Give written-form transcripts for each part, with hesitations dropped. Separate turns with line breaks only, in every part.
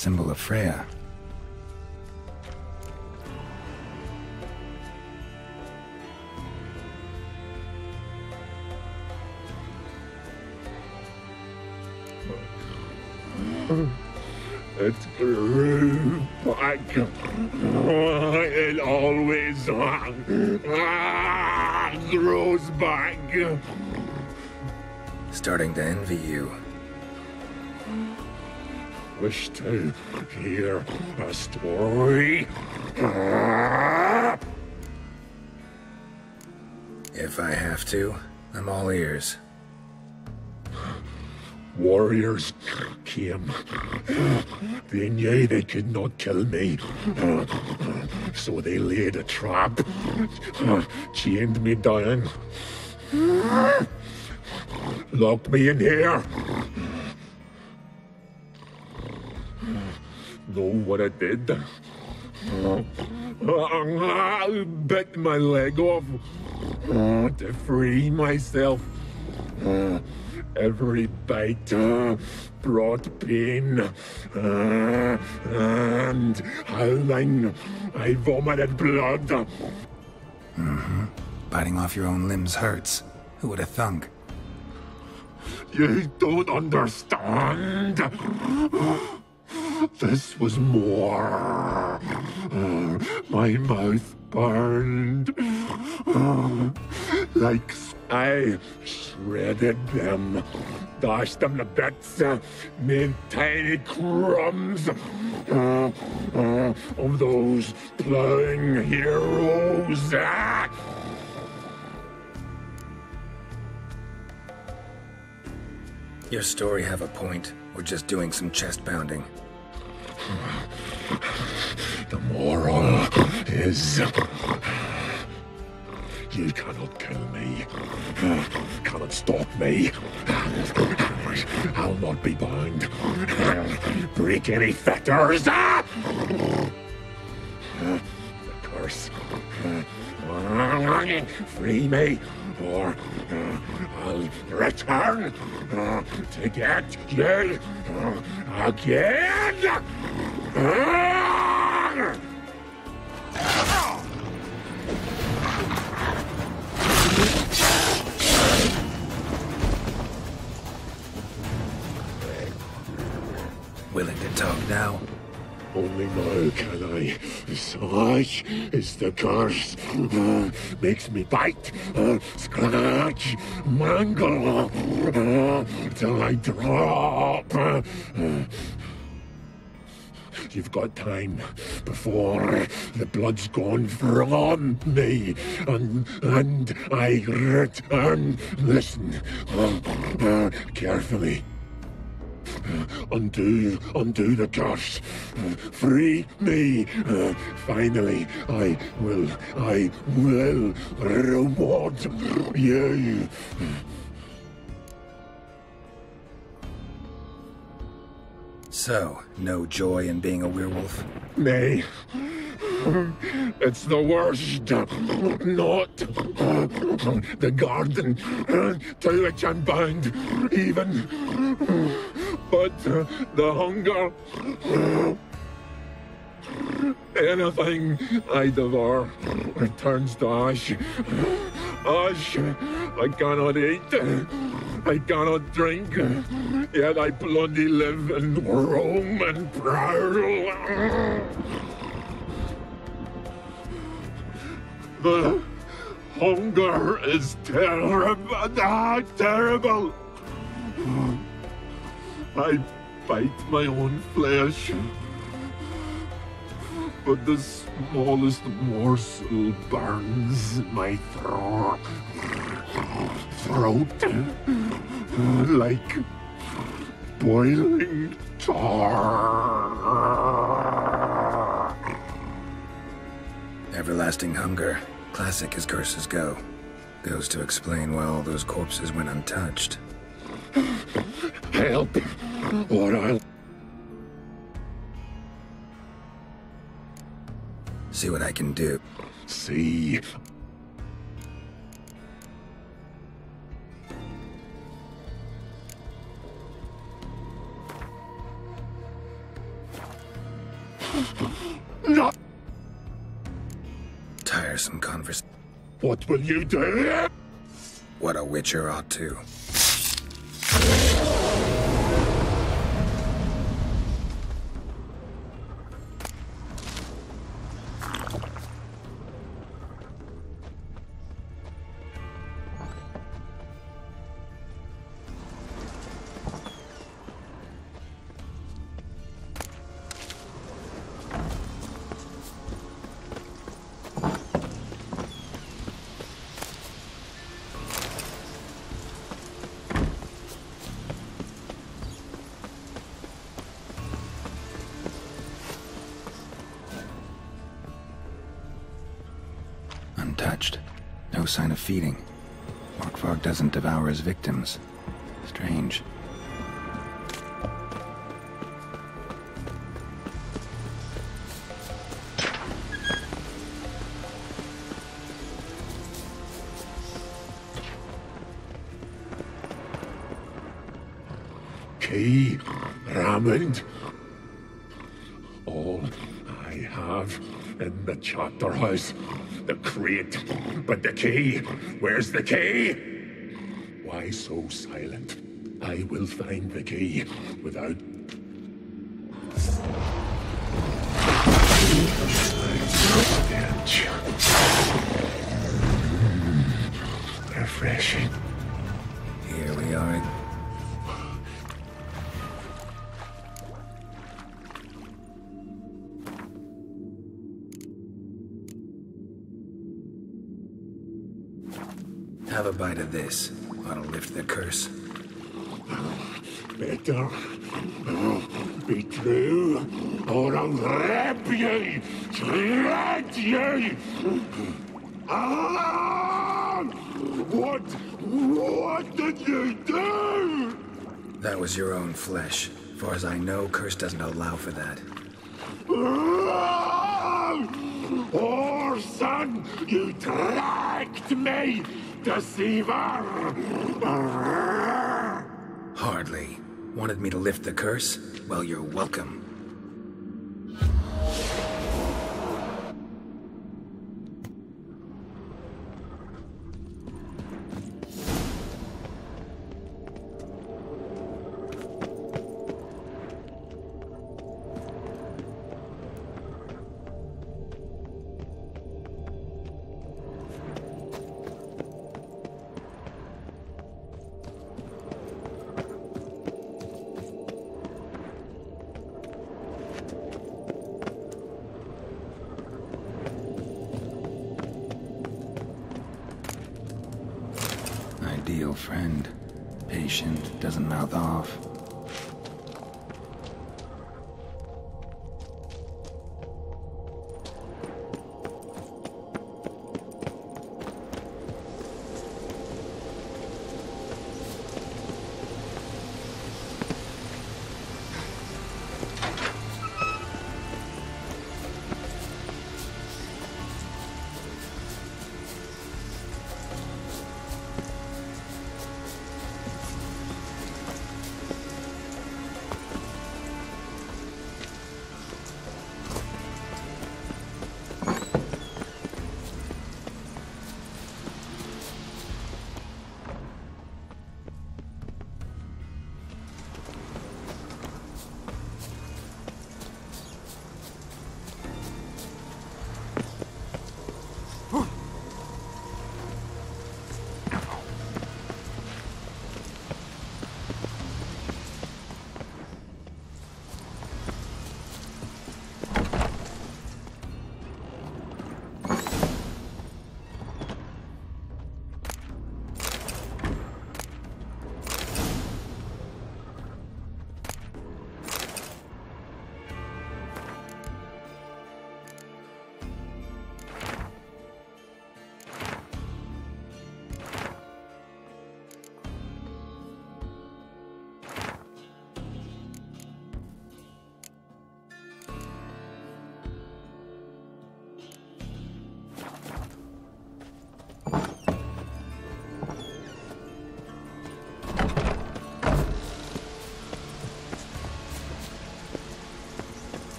Symbol of Freya.
It grew back. It always grows back.
Starting to envy you.
Wish to hear a story?
If I have to, I'm all ears.
Warriors came. They knew they could not kill me. So they laid a trap. Chained me down. Locked me in here. Know what I did? I bit my leg off to free myself. Every bite brought pain, and howling, I vomited blood.
Mm-hmm. Biting off your own limbs hurts. Who would have thunk?
You don't understand. This was more. My mouth burned. Like I shredded them, dashed them to bits, made tiny crumbs of those plowing heroes.
Your story have a point. We're just doing some chest pounding.
The moral is... You cannot kill me. Cannot stop me. I'll not be bound. Break any fetters. The curse. Free me, or I'll return to get you again.
Willing to talk now?
Only now can I. Such is the curse. Makes me bite, scratch, mangle, till I drop. You've got time before the blood's gone from me, and I return. Listen, carefully. Undo the curse. Free me. Finally, I will reward you.
So, no joy in being a werewolf?
Nay. It's the worst. Not the garden to which I'm bound, even. But the hunger. Anything I devour returns to ash. Ash. I cannot eat. I cannot drink. Yet I bloody live and roam and prowl. The hunger is terrible. Terrible. I bite my own flesh, but the smallest morsel burns my throat like boiling tar.
Everlasting hunger. Classic as curses go. Goes to explain why all those corpses went untouched.
Help, or I'll...
See what I can do.
See. No!
Tiresome conversation.
What will you do?
What a witcher ought to. Untouched. No sign of feeding. Morkvarg doesn't devour his victims. Strange.
Key, Raymond. All I have in the chapter house. The crate, but the key. Where's the key? Why so silent? I will find the key without... stench. Refreshing.
Here we are. Have a bite of this. That'll lift the curse.
Better be true, or I'll rip you, shred you. Ah! What did you do?
That was your own flesh. Far as I know, curse doesn't allow for that.
Orson, you tracked me, deceiver!
Hardly. Wanted me to lift the curse? Well, you're welcome. Ideal friend. Patient, doesn't mouth off.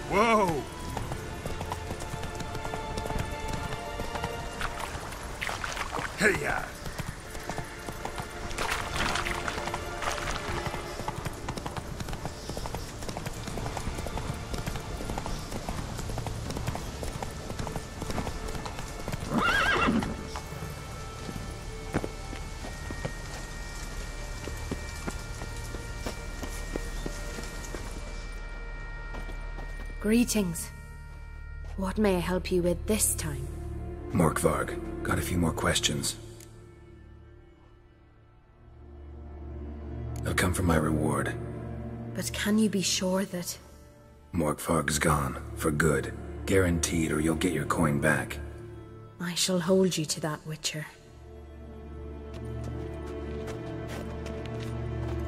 Whoa! Hey-ya!
Greetings. What may I help you with this time?
Morkvarg, got a few more questions. They'll come for my reward.
But can you be sure that...
Morkvarg's gone, for good. Guaranteed, or you'll get your coin back.
I shall hold you to that, Witcher.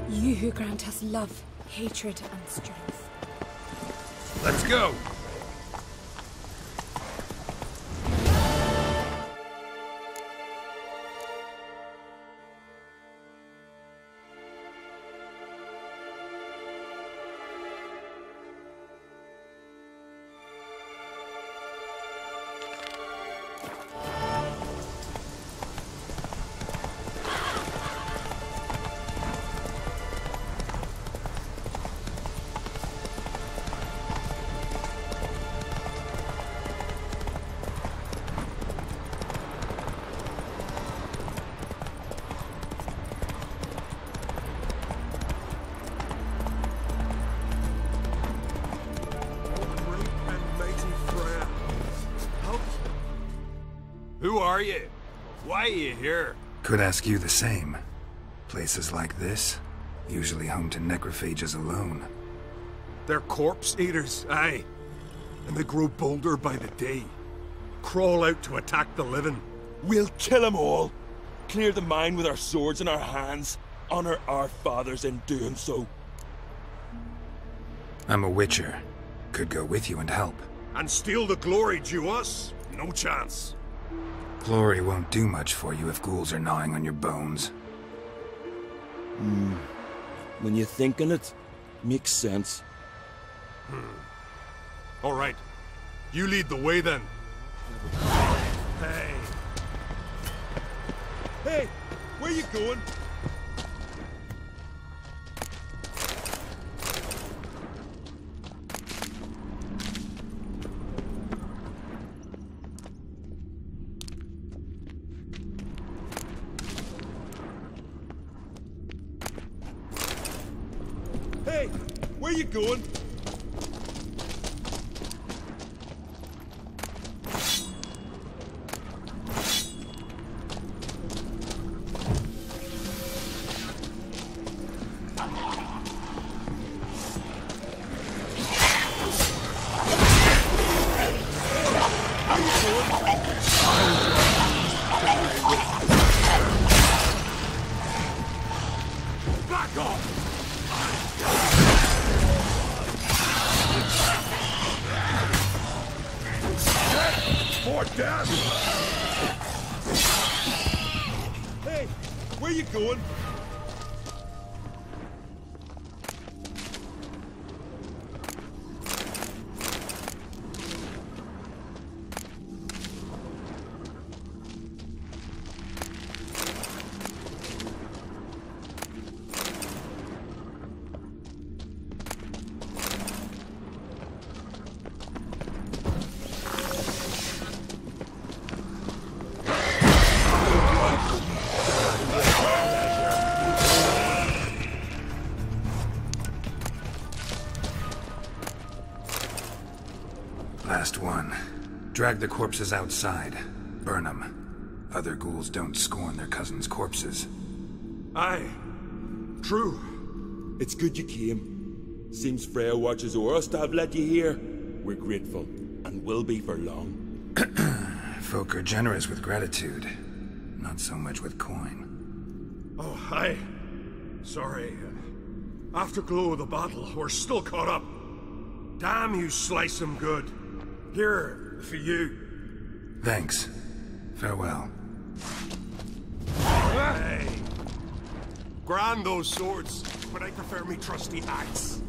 You who grant us love, hatred, and strength.
Let's go! Who are you? Why are you here?
Could ask you the same. Places like this, usually home to necrophages alone.
They're corpse eaters, aye. And they grow bolder by the day. Crawl out to attack the living.
We'll kill them all. Clear the mine with our swords in our hands. Honor our fathers in doing so.
I'm a witcher. Could go with you and help.
And steal the glory due us? No chance.
Glory won't do much for you if ghouls are gnawing on your bones.
When you think on it, makes sense.
All right. You lead the way then. Hey.
Hey, where you going? Hey, where you going?
Back off! For death!
Hey, where you going?
Last one. Drag the corpses outside. Burn them. Other ghouls don't scorn their cousins' corpses.
Aye. True.
It's good you came. Seems Freya watches o'er us to have led you here. We're grateful, and will be for long.
Folk are generous with gratitude. Not so much with coin.
Oh, aye. Sorry. Afterglow of the battle, we're still caught up. Damn, you slice 'em good. Here, for you.
Thanks. Farewell.
Hey! Grand those swords, but I prefer me trusty axe.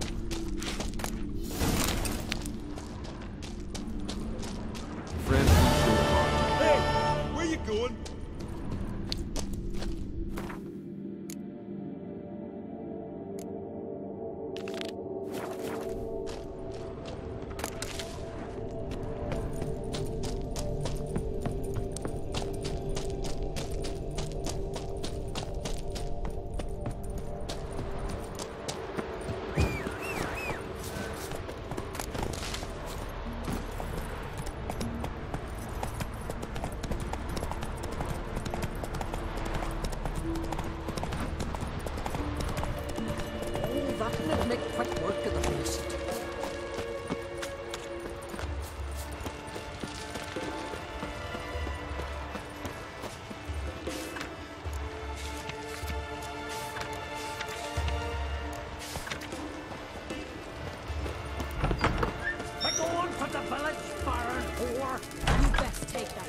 want a village, foreign whore?
You best take that.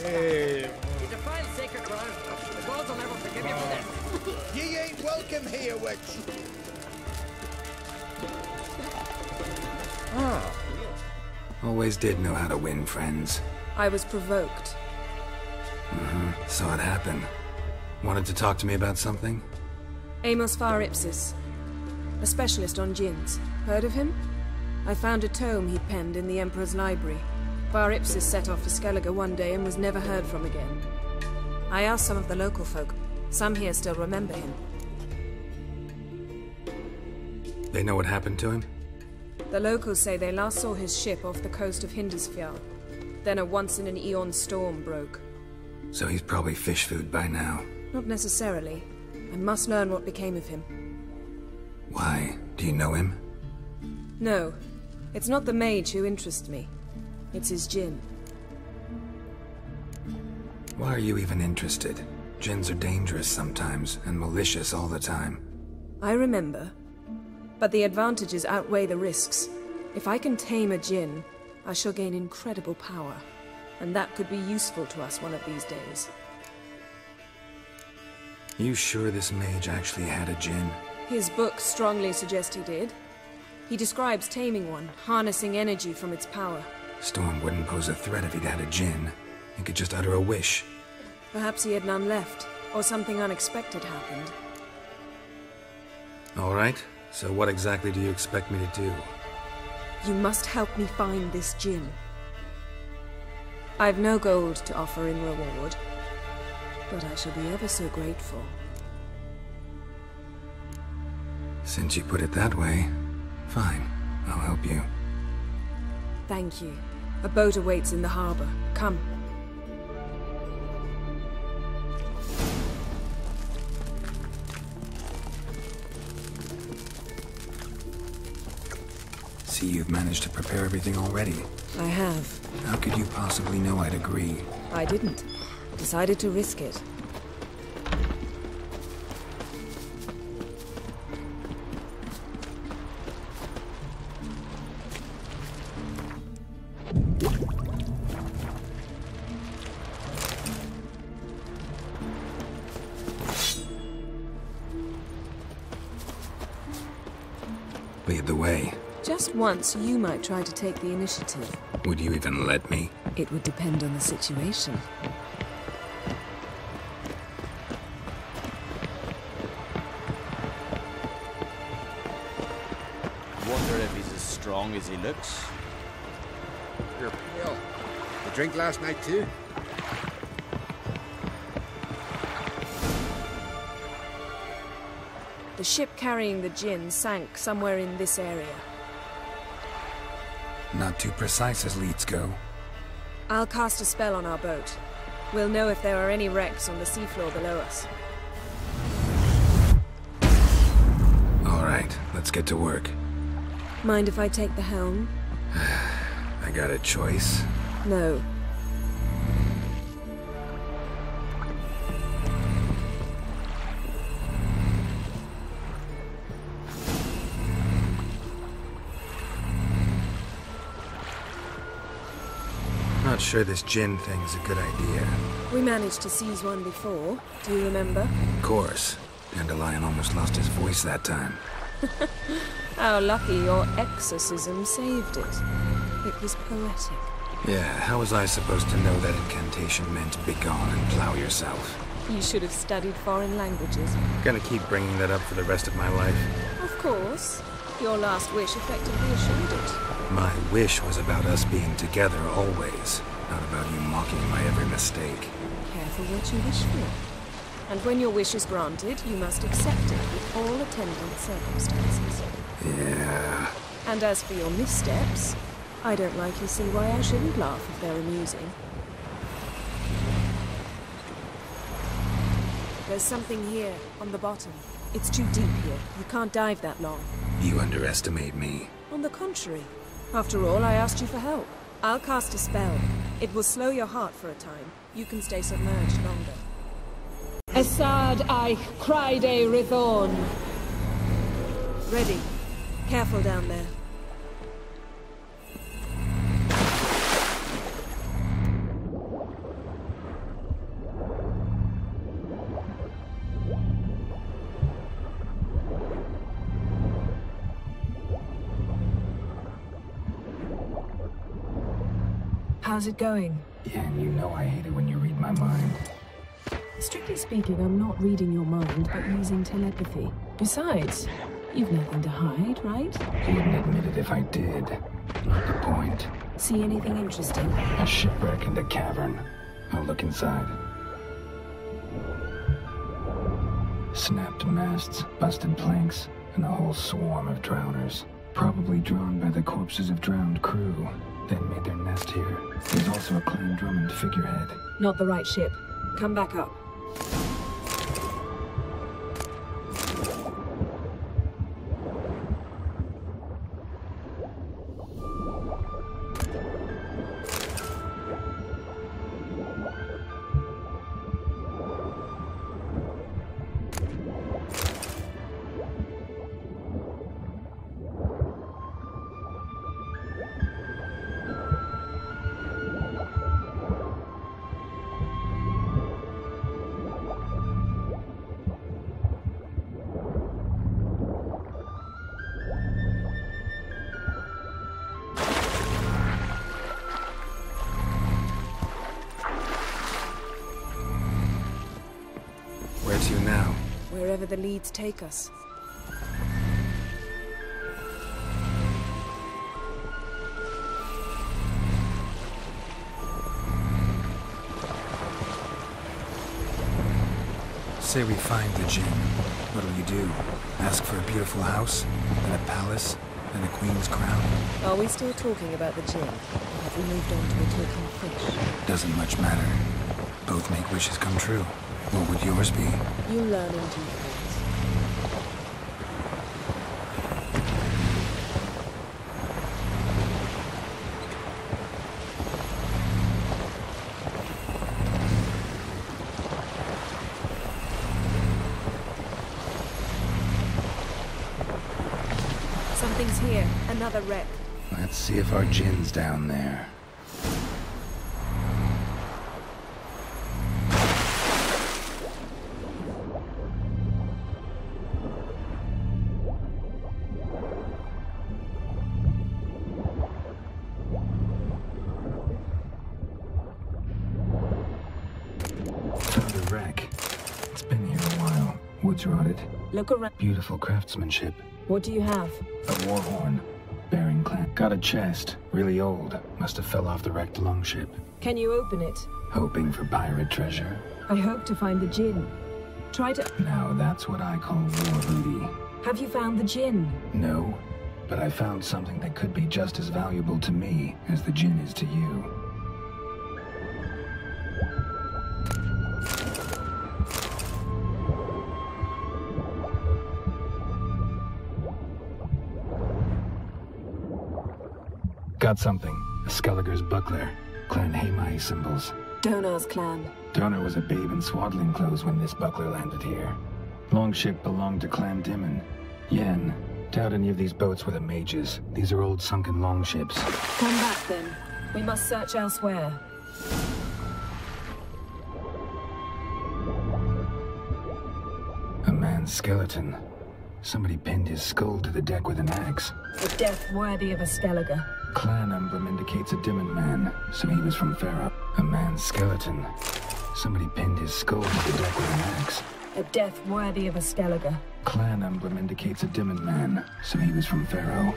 You defile sacred ground. The gods will never forgive you for this.
Ye ain't welcome here, witch.
Always did know how to win friends.
I was provoked.
Saw it happen. Wanted to talk to me about something?
Amos Far Ipsis. A specialist on djinns. Heard of him? I found a tome he'd penned in the Emperor's library. Far Ipsis set off for Skellige one day and was never heard from again. I asked some of the local folk. Some here still remember him.
They know what happened to him?
The locals say they last saw his ship off the coast of Hindisfjall. Then a once-in-an-eon storm broke.
So he's probably fish food by now.
Not necessarily. I must learn what became of him.
Why? Do you know him?
No. It's not the mage who interests me. It's his djinn.
Why are you even interested? Djinns are dangerous sometimes, and malicious all the time.
I remember. But the advantages outweigh the risks. If I can tame a djinn, I shall gain incredible power. And that could be useful to us one of these days.
You sure this mage actually had a djinn?
His books strongly suggest he did. He describes taming one, harnessing energy from its power.
Storm wouldn't pose a threat if he'd had a djinn. He could just utter a wish.
Perhaps he had none left, or something unexpected happened.
All right. So what exactly do you expect me to do?
You must help me find this djinn. I've no gold to offer in reward, but I shall be ever so grateful.
Since you put it that way, fine. I'll help you.
Thank you. A boat awaits in the harbor. Come.
See, you've managed to prepare everything already.
I have.
How could you possibly know I'd agree?
I didn't. Decided to risk it.
Lead the way.
Just once, you might try to take the initiative.
Would you even let me?
It would depend on the situation.
Wonder if he's as strong as he looks.
You're pale. You drink last night too?
The ship carrying the djinn sank somewhere in this area.
Not too precise as leads go.
I'll cast a spell on our boat. We'll know if there are any wrecks on the seafloor below us.
All right, let's get to work.
Mind if I take the helm?
I got a choice.
No.
Not sure this djinn thing's a good idea.
We managed to seize one before. Do you remember?
Of course. Dandelion almost lost his voice that time.
How lucky your exorcism saved it. It was poetic.
Yeah, how was I supposed to know that incantation meant begone and plow yourself?
You should have studied foreign languages.
Gonna keep bringing that up for the rest of my life.
Of course. Your last wish effectively assured it.
My wish was about us being together always, not about you mocking my every mistake.
Careful what you wish for. And when your wish is granted, you must accept it with all attendant circumstances.
Yeah.
And as for your missteps, I don't likely see why I shouldn't laugh if they're amusing. There's something here, on the bottom. It's too deep here. You can't dive that long.
You underestimate me.
On the contrary. After all, I asked you for help. I'll cast a spell. It will slow your heart for a time. You can stay submerged longer. Esad I Cryde Rithorn. Ready. Careful down there. How's it going?
Yeah, and you know I hate it when you read my mind.
Strictly speaking, I'm not reading your mind, but using telepathy. Besides, you've nothing to hide, right?
You wouldn't admit it if I did. Not the point.
See anything interesting?
A shipwreck and a cavern. I'll look inside. Snapped masts, busted planks, and a whole swarm of drowners. Probably drawn by the corpses of drowned crew. Then made their nest here. There's also a Clan Drummond figurehead.
Not the right ship. Come back up.
Where to now?
Wherever the leads take us.
Say we find the Jinn. What'll you do? Ask for a beautiful house? And a palace? And a queen's crown?
Are we still talking about the Jinn? Or have we moved on to a talking fish?
Doesn't much matter. Both make wishes come true. What would yours be?
You learn in due course. Something's here. Another wreck.
Let's see if our Jinn's down there. Found a wreck. It's been here a while. Wood's rotted.
Look around.
Beautiful craftsmanship.
What do you have?
A war horn. Bearing clan. Got a chest. Really old. Must have fell off the wrecked longship.
Can you open it?
Hoping for pirate treasure.
I hope to find the Jinn. Try to...
Now that's what I call war booty.
Have you found the Jinn?
No. But I found something that could be just as valuable to me as the Jinn is to you. Got something. A Skelliger's buckler. Clan Haimai symbols.
Donar's clan.
Donar was a babe in swaddling clothes when this buckler landed here. Longship belonged to Clan Dimon. Yen. Doubt any of these boats were the mages. These are old sunken longships.
Come back then. We must search elsewhere.
A man's skeleton. Somebody pinned his skull to the deck with an axe.
A death worthy of a Skelliger.
Clan emblem indicates a Dimon man, so he was from Pharaoh. A man's skeleton. Somebody pinned his skull to the deck with an axe.
A death worthy of a Skelliger.
Clan emblem indicates a Dimon man, so he was from Pharaoh.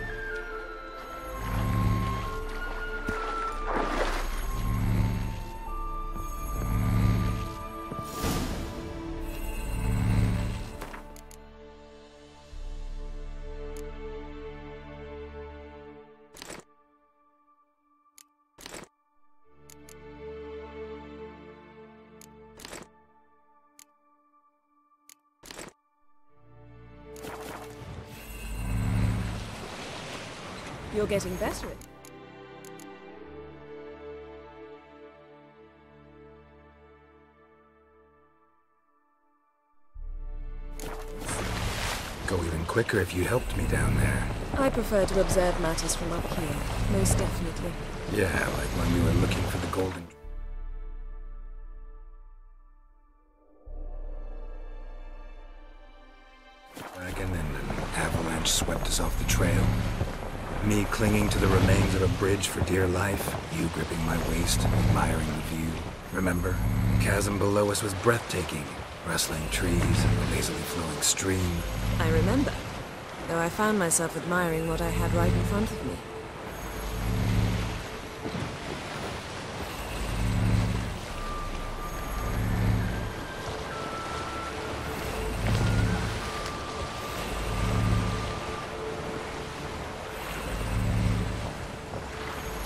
You're getting better at...
Go even quicker if you helped me down there.
I prefer to observe matters from up here, most definitely.
Yeah, like when we were looking for the golden... wagon and an avalanche swept us off the trail. Me clinging to the remains of a bridge for dear life, you gripping my waist, admiring the view. Remember? The chasm below us was breathtaking. Rustling trees and a lazily flowing stream.
I remember, though I found myself admiring what I had right in front of me.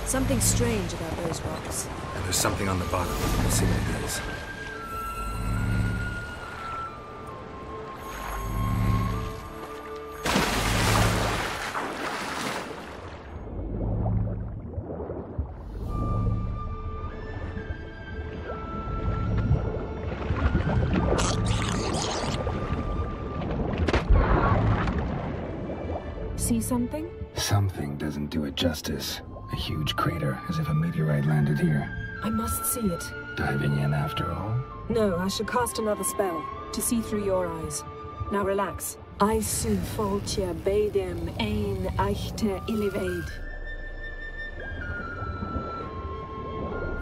Something strange about those rocks.
And there's something on the bottom. Let's see what it is.
See something?
Something doesn't do it justice. A huge crater, as if a meteorite landed here.
I must see it.
Diving in after all?
No, I should cast another spell, to see through your eyes. Now relax. I su foltia bedem ein eichte illivaid.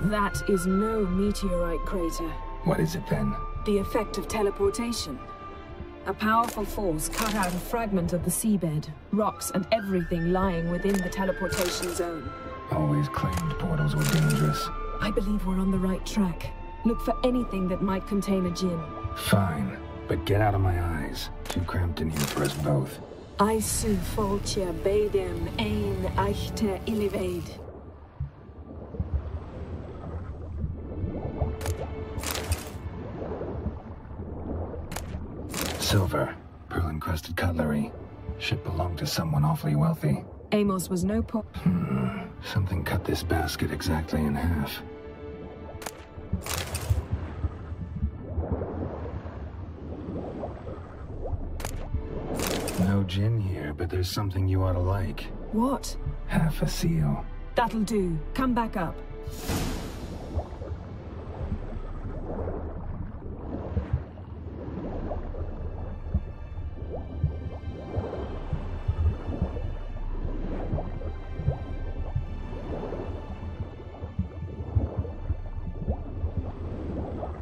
That is no meteorite crater.
What is it then?
The effect of teleportation. A powerful force cut out a fragment of the seabed, rocks and everything lying within the teleportation zone.
Always claimed portals were dangerous.
I believe we're on the right track. Look for anything that might contain a djinn.
Fine, but get out of my eyes. Too cramped in here for us both.
I su foltia bedem ein eichte illivaid.
Silver, pearl-encrusted cutlery. Should belong to someone awfully wealthy.
Amos was no
Something cut this basket exactly in half. No gin here, but there's something you ought to like.
What?
Half a seal.
That'll do. Come back up.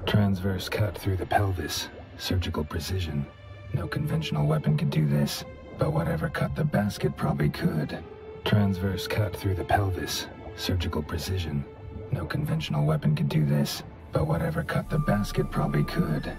Transverse cut through the pelvis. Surgical precision. No conventional weapon could do this, but whatever cut the basket probably could. Transverse cut through the pelvis. Surgical precision. No conventional weapon could do this, but whatever cut the basket probably could.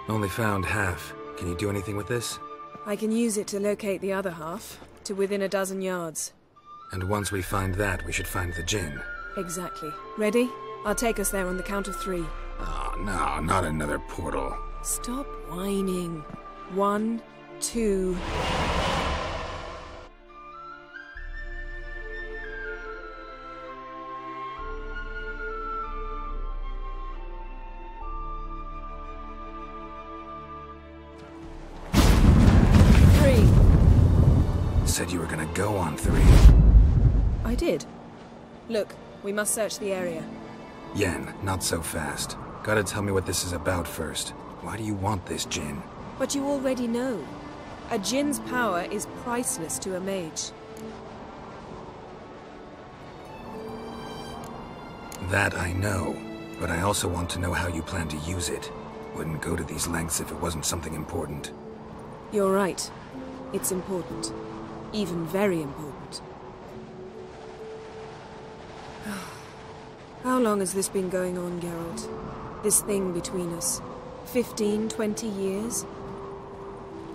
Only found half. Can you do anything with this?
I can use it to locate the other half, to within a dozen yards.
And once we find that, we should find the djinn.
Exactly. Ready? I'll take us there on the count of 3.
Oh, no, not another portal.
Stop whining. 1, 2...
Said you were gonna go on 3.
I did. Look, we must search the area.
Yen, not so fast. Gotta tell me what this is about first. Why do you want this djinn?
But you already know. A djinn's power is priceless to a mage.
That I know, but I also want to know how you plan to use it. Wouldn't go to these lengths if it wasn't something important.
You're right. It's important. Even very important. How long has this been going on, Geralt? This thing between us? 15, 20 years?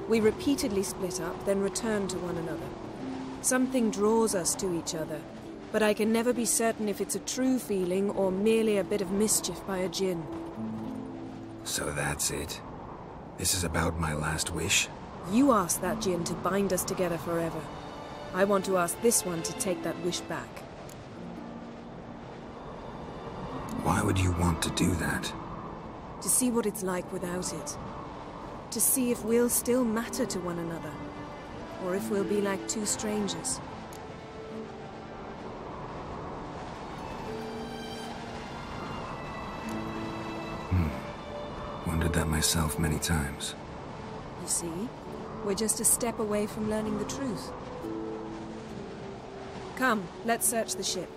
We repeatedly split up, then returned to one another. Something draws us to each other, but I can never be certain if it's a true feeling or merely a bit of mischief by a djinn.
So that's it. This is about my last wish?
You asked that djinn to bind us together forever. I want to ask this one to take that wish back.
Why would you want to do that?
To see what it's like without it. To see if we'll still matter to one another. Or if we'll be like two strangers.
Wondered that myself many times.
You see? We're just a step away from learning the truth. Come, let's search the ship.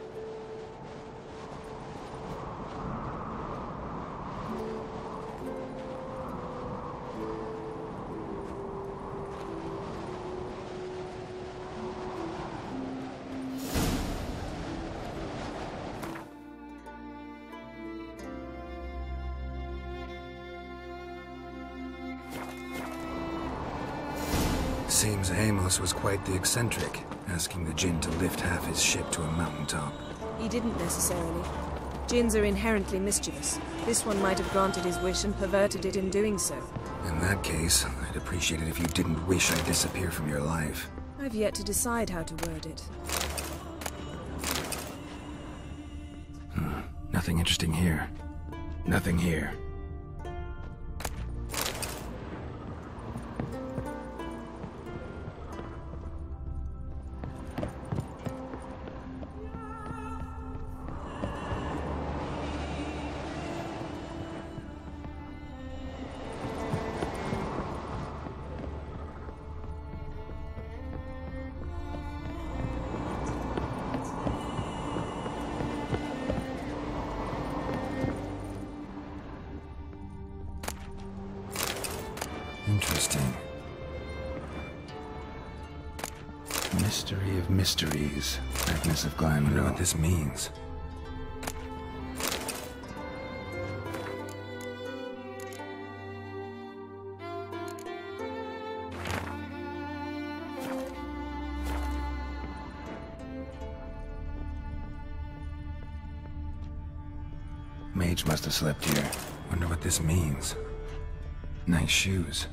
Seems Amos was quite the eccentric, asking the djinn to lift half his ship to a mountaintop.
He didn't necessarily. Djinns are inherently mischievous. This one might have granted his wish and perverted it in doing so.
In that case, I'd appreciate it if you didn't wish I'd disappear from your life.
I've yet to decide how to word it.
Nothing interesting here. Nothing here. Interesting. Mystery of mysteries. Agnes of Glyndon. I wonder what this means. Mage must have slept here. Wonder what this means. Nice shoes.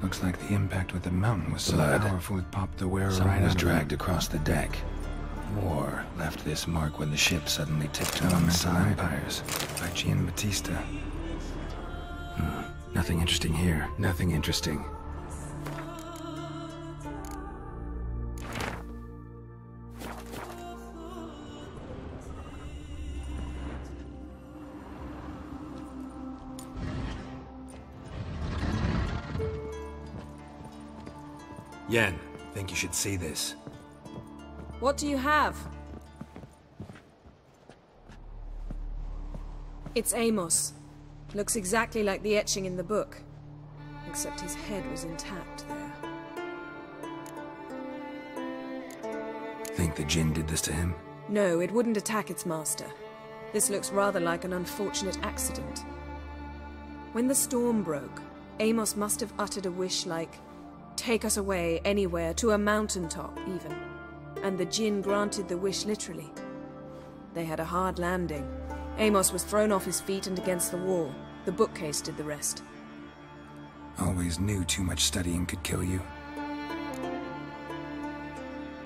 Looks like the impact with the mountain was so powerful it popped the wearer right was dragged across the deck. War left this mark when the ship suddenly tipped on missile empires by Giambattista. Nothing interesting here. Nothing interesting. Yen, think you should see this.
What do you have? It's Amos. Looks exactly like the etching in the book. Except his head was intact there.
Think the djinn did this to him?
No, it wouldn't attack its master. This looks rather like an unfortunate accident. When the storm broke, Amos must have uttered a wish like, "Take us away, anywhere, to a mountaintop, even." And the djinn granted the wish literally. They had a hard landing. Amos was thrown off his feet and against the wall. The bookcase did the rest.
Always knew too much studying could kill you.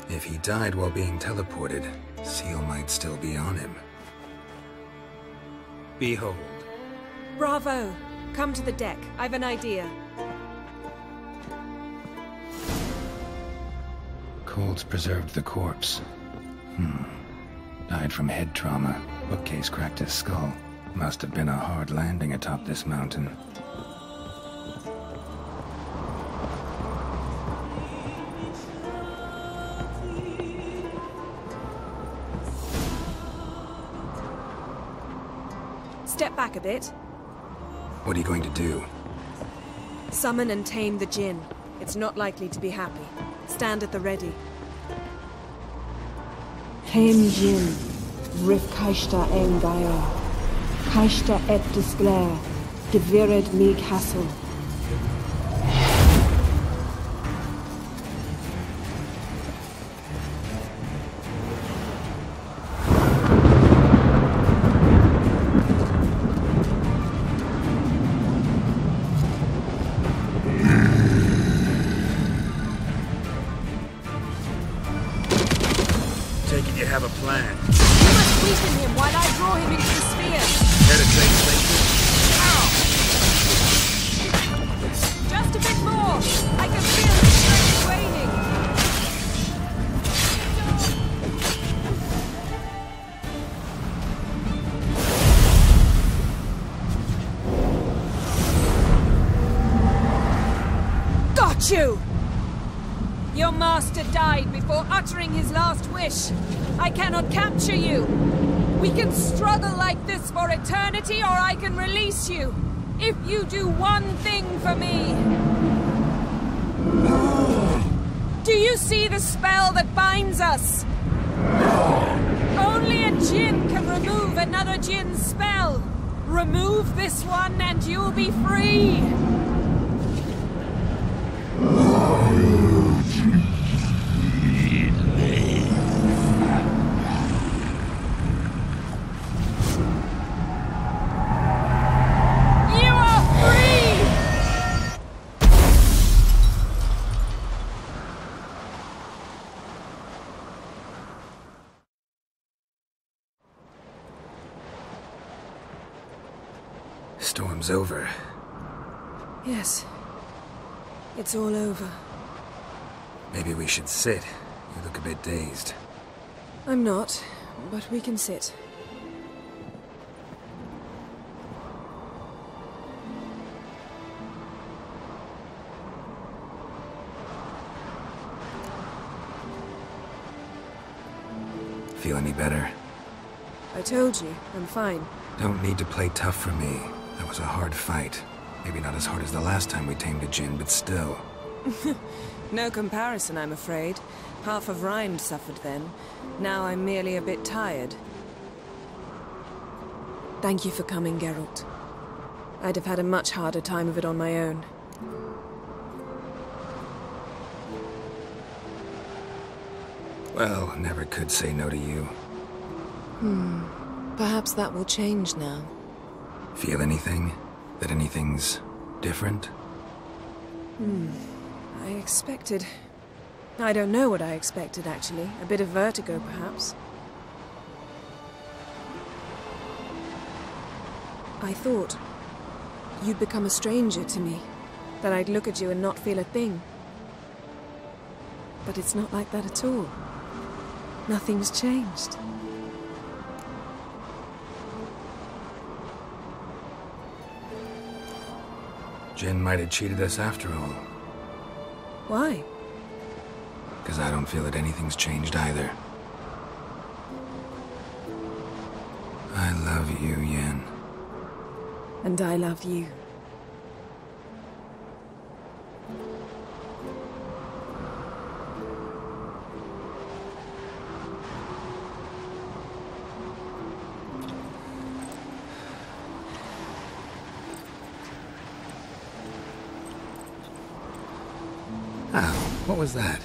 If he died while being teleported, Seal might still be on him. Behold.
Bravo! Come to the deck. I've an idea.
Colds preserved the corpse. Died from head trauma. Bookcase cracked his skull. Must have been a hard landing atop this mountain.
Step back a bit.
What are you going to do?
Summon and tame the djinn. It's not likely to be happy. Stand at the ready.
Tame djinn, rif kaishta engaya, kaishta et disglare, devired me castle.
Weaken him while I draw him into the sphere.
Penetrate safely.
Just a bit more. I can feel his strength waning. Got you! Your master died before uttering his last wish. I cannot capture you. We can struggle like this for eternity, or I can release you. If you do one thing for me. Do you see the spell that binds us? Only a djinn can remove another djinn's spell. Remove this one and you'll be free.
Storm's over.
Yes. It's all over.
Maybe we should sit. You look a bit dazed.
I'm not, but we can sit.
Feel any better?
I told you, I'm fine.
Don't need to play tough for me. That was a hard fight. Maybe not as hard as the last time we tamed a djinn, but still.
No comparison, I'm afraid. Half of Rind suffered then. Now I'm merely a bit tired. Thank you for coming, Geralt. I'd have had a much harder time of it on my own.
Well, never could say no to you.
Perhaps that will change now.
Feel anything? That anything's different?
I expected... I don't know what I expected, actually. A bit of vertigo, perhaps. I thought you'd become a stranger to me. That I'd look at you and not feel a thing. But it's not like that at all. Nothing's changed.
Jinn might have cheated us after all.
Why?
Because I don't feel that anything's changed either. I love you, Yen.
And I love you.
Oh, what was that?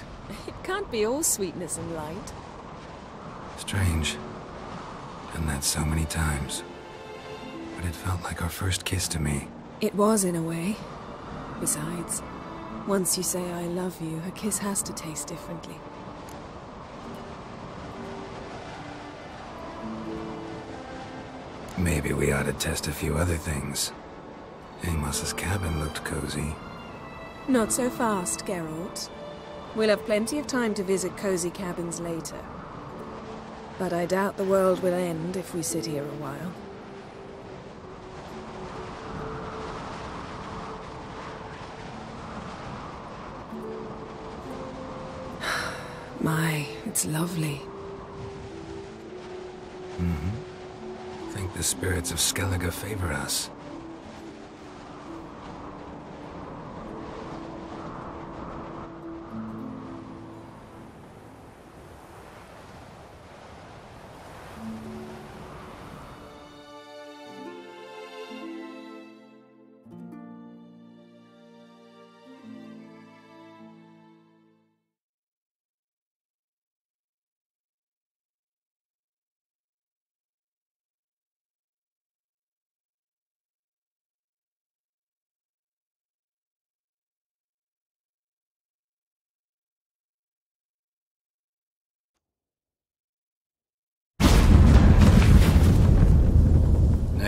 It can't be all sweetness and light.
Strange. Done that so many times. But it felt like our first kiss to me.
It was, in a way. Besides, once you say I love you, a kiss has to taste differently.
Maybe we ought to test a few other things. Amos's cabin looked cozy.
Not so fast, Geralt. We'll have plenty of time to visit cozy cabins later. But I doubt the world will end if we sit here a while. My, it's lovely.
Think the spirits of Skellige favor us.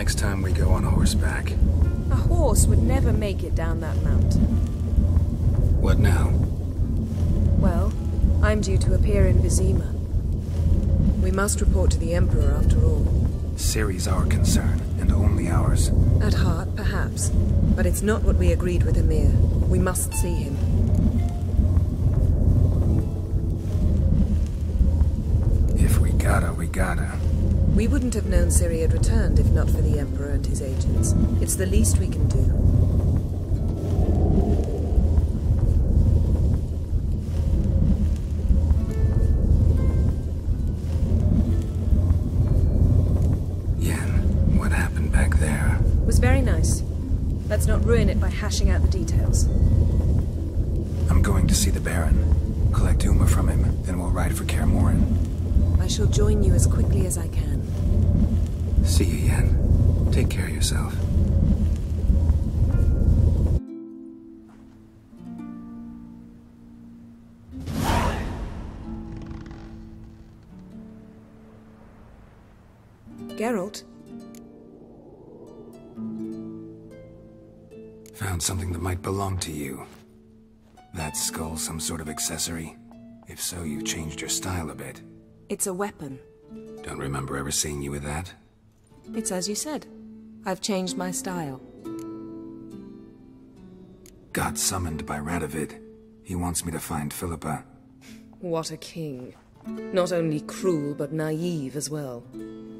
Next time we go on horseback.
A horse would never make it down that mountain.
What now?
Well, I'm due to appear in Vizima. We must report to the Emperor after all.
Ciri's our concern, and only ours.
At heart, perhaps. But it's not what we agreed with Emir. We must see him.
If we gotta, we gotta.
We wouldn't have known Ciri had returned if not for the Emperor and his agents. It's the least we can do.
Yen, what happened back there?
It was very nice. Let's not ruin it by hashing out the details.
I'm going to see the Baron. Collect Uma from him, then we'll ride for Kaer Morhen.
I shall join you as quickly as I can.
See you, Yen. Take care of yourself.
Geralt?
Found something that might belong to you. That skull some sort of accessory? If so, you've changed your style a bit.
It's a weapon.
Don't remember ever seeing you with that.
It's as you said. I've changed my style.
Got summoned by Radovid. He wants me to find Philippa.
What a king. Not only cruel, but naive as well.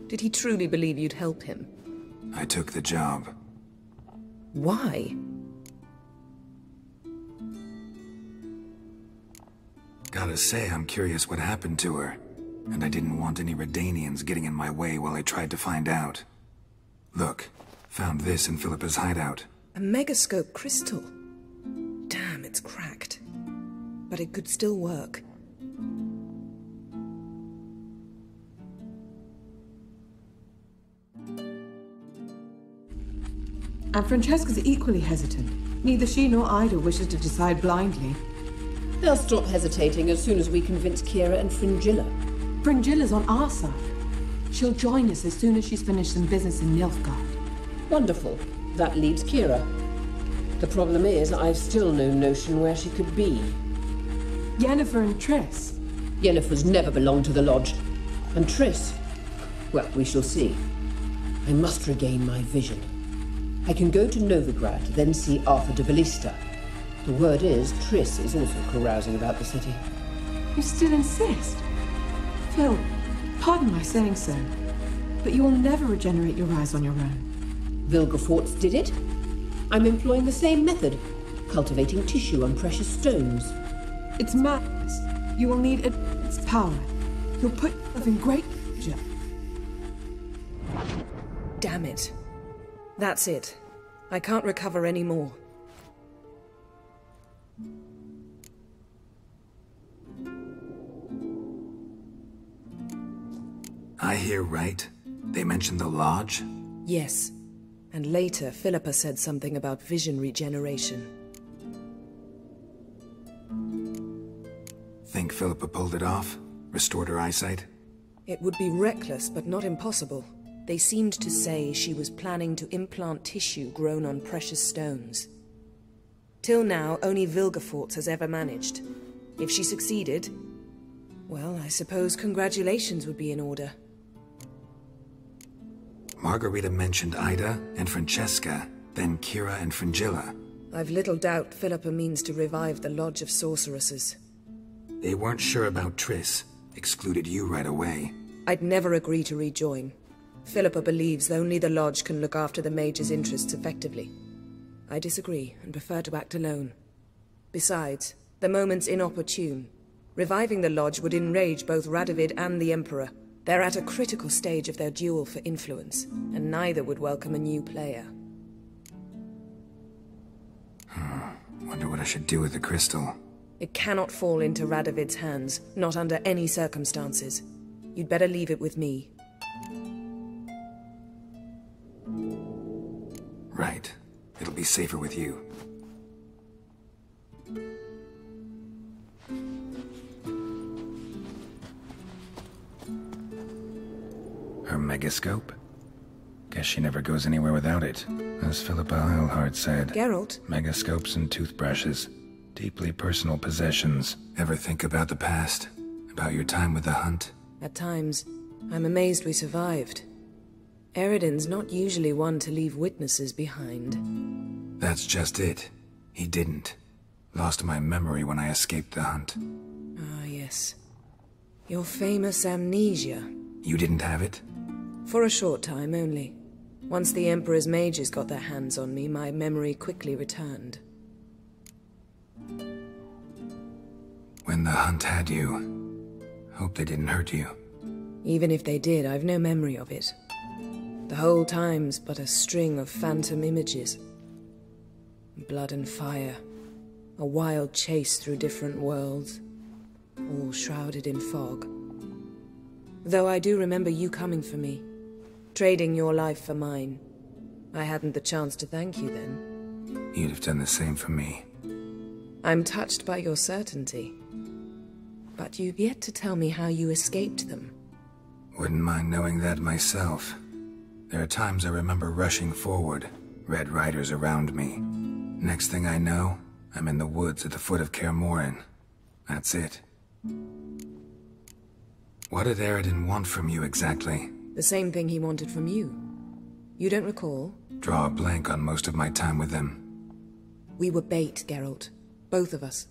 Did he truly believe you'd help him?
I took the job.
Why?
Gotta say, I'm curious what happened to her. And I didn't want any Redanians getting in my way while I tried to find out. Look, found this in Philippa's hideout.
A megascope crystal. Damn, it's cracked. But it could still work.
And Francesca's equally hesitant. Neither she nor Ida wishes to decide blindly.
They'll stop hesitating as soon as we convince Kira and Fringilla.
Fringilla's on our side. She'll join us as soon as she's finished some business in Nilfgaard.
Wonderful. That leaves Kira. The problem is, I've still no notion where she could be.
Yennefer and Triss.
Yennefer's never belonged to the Lodge. And Triss? Well, we shall see. I must regain my vision. I can go to Novigrad, then see Arthur de Ballista. The word is, Triss is also carousing about the city.
You still insist? Phil, pardon my saying so, but you will never regenerate your eyes on your own.
Vilgefortz did it. I'm employing the same method, cultivating tissue on precious stones.
It's madness. You will need its power. You'll put yourself in great danger.
Damn it. That's it. I can't recover any more.
I hear right. They mentioned the Lodge?
Yes. And later, Philippa said something about vision regeneration.
Think Philippa pulled it off? Restored her eyesight?
It would be reckless, but not impossible. They seemed to say she was planning to implant tissue grown on precious stones. Till now, only Vilgefortz has ever managed. If she succeeded, well, I suppose congratulations would be in order.
Margarita mentioned Ida and Francesca, then Kira and Fringilla.
I've little doubt Philippa means to revive the Lodge of Sorceresses.
They weren't sure about Triss, excluded you right away.
I'd never agree to rejoin. Philippa believes only the Lodge can look after the Mage's interests effectively. I disagree and prefer to act alone. Besides, the moment's inopportune. Reviving the Lodge would enrage both Radovid and the Emperor. They're at a critical stage of their duel for influence, and neither would welcome a new player.
Wonder what I should do with the crystal.
It cannot fall into Radovid's hands, not under any circumstances. You'd better leave it with me.
Right. It'll be safer with you. Her megascope? Guess she never goes anywhere without it. As Philippa Eilhart said,
Geralt?
megascopes and toothbrushes. Deeply personal possessions. Ever think about the past? About your time with the hunt?
At times, I'm amazed we survived. Eridan's not usually one to leave witnesses behind.
That's just it. He didn't. Lost my memory when I escaped the hunt.
Ah, yes. Your famous amnesia.
You didn't have it?
For a short time only. Once the Emperor's mages got their hands on me, my memory quickly returned.
When the hunt had you, hope they didn't hurt you.
Even if they did, I've no memory of it. The whole time's but a string of phantom images. Blood and fire. A wild chase through different worlds. All shrouded in fog. Though I do remember you coming for me. Trading your life for mine. I hadn't the chance to thank you then.
You'd have done the same for me.
I'm touched by your certainty. But you've yet to tell me how you escaped them.
Wouldn't mind knowing that myself. There are times I remember rushing forward, Red Riders around me. Next thing I know, I'm in the woods at the foot of Kaer Morhen. That's it. What did Eridan want from you exactly?
The same thing he wanted from you. You don't recall?
Draw a blank on most of my time with him.
We were bait, Geralt. Both of us.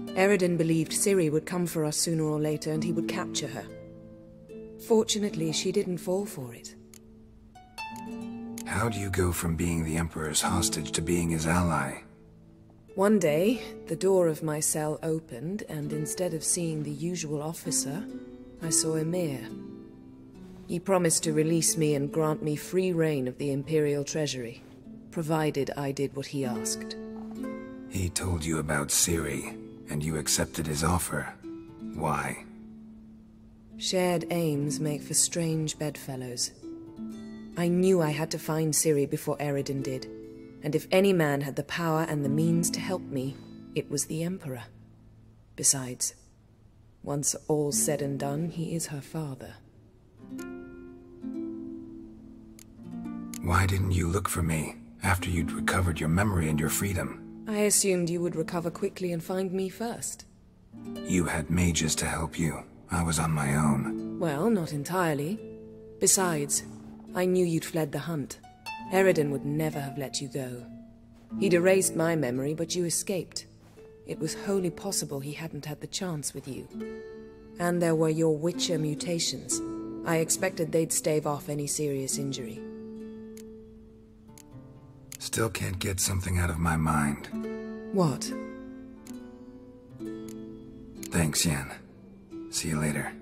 Eridan believed Ciri would come for us sooner or later and he would capture her. Fortunately, she didn't fall for it.
How do you go from being the Emperor's hostage to being his ally?
One day, the door of my cell opened, and instead of seeing the usual officer, I saw Emir. He promised to release me and grant me free reign of the Imperial Treasury, provided I did what he asked.
He told you about Ciri, and you accepted his offer. Why?
Shared aims make for strange bedfellows. I knew I had to find Ciri before Eridan did, and if any man had the power and the means to help me, it was the Emperor. Besides, once all's said and done, he is her father.
Why didn't you look for me, after you'd recovered your memory and your freedom?
I assumed you would recover quickly and find me first.
You had mages to help you. I was on my own.
Well, not entirely. Besides, I knew you'd fled the hunt. Eridan would never have let you go. He'd erased my memory, but you escaped. It was wholly possible he hadn't had the chance with you. And there were your Witcher mutations. I expected they'd stave off any serious injury.
Still can't get something out of my mind.
What?
Thanks, Yen. See you later.